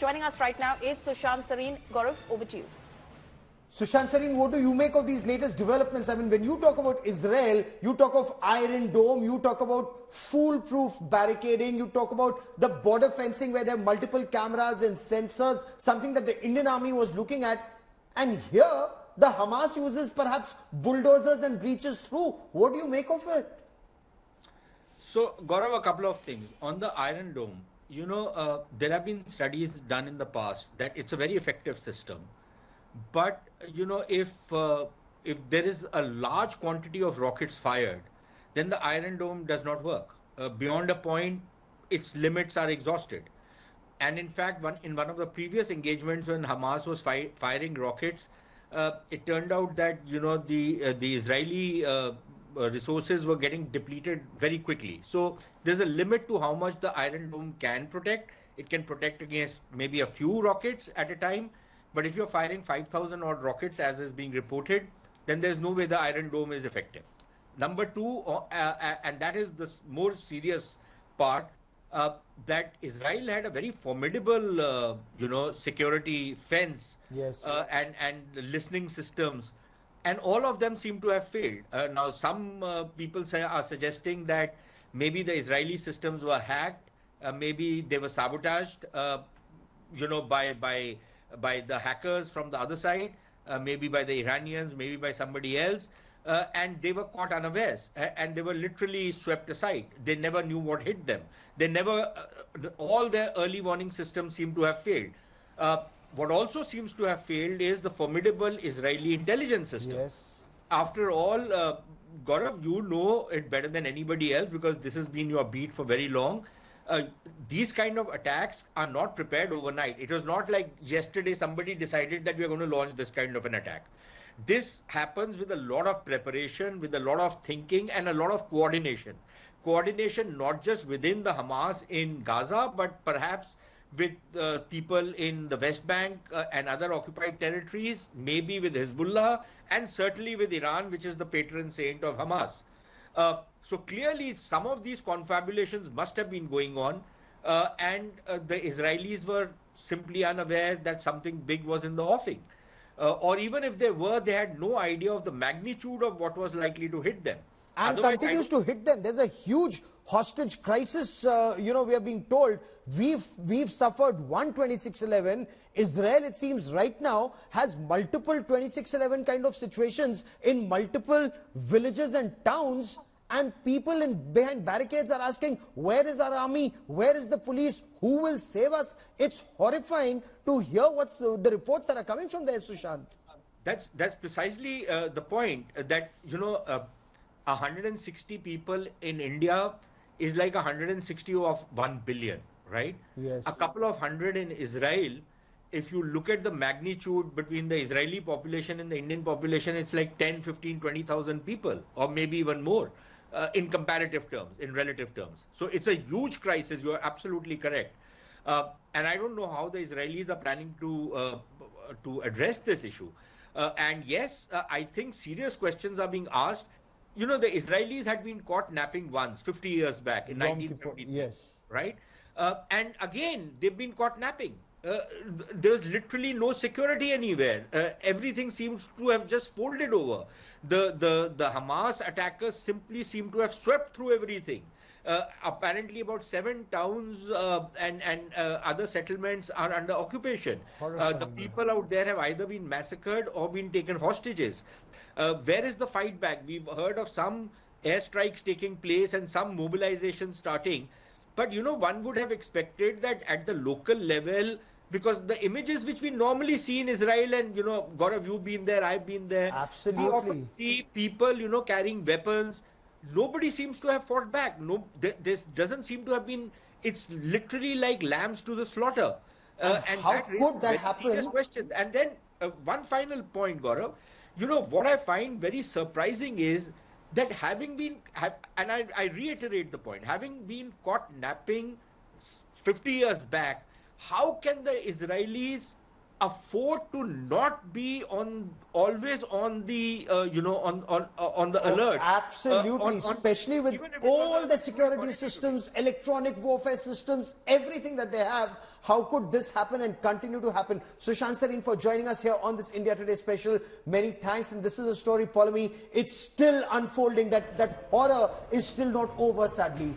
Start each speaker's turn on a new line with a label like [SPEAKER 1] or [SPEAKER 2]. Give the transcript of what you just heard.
[SPEAKER 1] Joining us right now is Sushant, Sareen. Gaurav, over to you.
[SPEAKER 2] Sushant, Sareen, what do you make of these latest developments? I mean, when you talk about Israel, you talk of Iron Dome, you talk about foolproof barricading, you talk about the border fencing where there are multiple cameras and sensors, something that the Indian army was looking at. And here, the Hamas uses perhaps bulldozers and breaches through. What do you make of it?
[SPEAKER 3] So, Gaurav, a couple of things. On the Iron Dome, there have been studies done in the past that it's a very effective system. But, if there is a large quantity of rockets fired, then the Iron Dome does not work. Beyond a point, its limits are exhausted. And in fact, in one of the previous engagements when Hamas was firing rockets, it turned out that, the Israeli resources were getting depleted very quickly. So there's a limit to how much the Iron Dome can protect. It can protect against maybe a few rockets at a time. But if you're firing 5,000 odd rockets, as is being reported, then there's no way the Iron Dome is effective. Number two, and that is the more serious part, that Israel had a very formidable, security fence,
[SPEAKER 2] yes,
[SPEAKER 3] and listening systems. And all of them seem to have failed. Now, some people are suggesting that maybe the Israeli systems were hacked, maybe they were sabotaged, by the hackers from the other side, maybe by the Iranians, maybe by somebody else, and they were caught unawares, and they were literally swept aside. They never knew what hit them. All their early warning systems seem to have failed. What also seems to have failed is the formidable Israeli intelligence system.
[SPEAKER 2] yes.
[SPEAKER 3] After all, Gaurav, you know it better than anybody else because this has been your beat for very long. These kind of attacks are not prepared overnight. It was not like yesterday somebody decided that we are going to launch this kind of an attack. This happens with a lot of preparation, with a lot of thinking and a lot of coordination. Coordination not just within the Hamas in Gaza, but perhaps with people in the West Bank and other occupied territories, maybe with Hezbollah, and certainly with Iran, which is the patron saint of Hamas. So clearly, some of these confabulations must have been going on, and the Israelis were simply unaware that something big was in the offing. Or even if they were, they had no idea of the magnitude of what was likely to hit them.
[SPEAKER 2] And continues to hit them. There's a huge hostage crisis. We are being told we've suffered one 26/11. Israel, it seems right now, has multiple 26/11 kind of situations in multiple villages and towns. And people behind barricades are asking, where is our army? Where is the police? Who will save us? It's horrifying to hear what's the reports that are coming from there, Sushant.
[SPEAKER 3] That's precisely the point that, 160 people in India is like 160 of 1 billion, right?
[SPEAKER 2] Yes.
[SPEAKER 3] A couple of hundred in Israel, if you look at the magnitude between the Israeli population and the Indian population, it's like 10, 15, 20,000 people, or maybe even more in comparative terms, in relative terms. So it's a huge crisis. You are absolutely correct. And I don't know how the Israelis are planning to address this issue. And yes, I think serious questions are being asked. The Israelis had been caught napping once, 50 years back in 1973,
[SPEAKER 2] yes,
[SPEAKER 3] right? And again, they've been caught napping. There's literally no security anywhere. Everything seems to have just folded over. The Hamas attackers simply seem to have swept through everything. Apparently about 7 towns and other settlements are under occupation. The people out there have either been massacred or been taken hostages. Where is the fight back? We've heard of some airstrikes taking place and some mobilization starting. But, one would have expected that at the local level, because the images which we normally see in Israel, and, Gaurav, you've been there, I've been there.
[SPEAKER 2] Absolutely.
[SPEAKER 3] We often see people, carrying weapons. Nobody seems to have fought back. No, this doesn't seem to have been, it's literally like lambs to the slaughter.
[SPEAKER 2] And how could that happen?
[SPEAKER 3] Serious questions. And then one final point, Gaurav, what I find very surprising is that and I reiterate the point, having been caught napping 50 years back, how can the Israelis afford to not be always on the on the alert.
[SPEAKER 2] Absolutely, especially with all the security systems, electronic warfare systems, everything that they have. How could this happen and continue to happen? Sushant, Sareen, for joining us here on this India Today special. Many thanks. And this is a story, Polemy. It's still unfolding. That horror is still not over, sadly.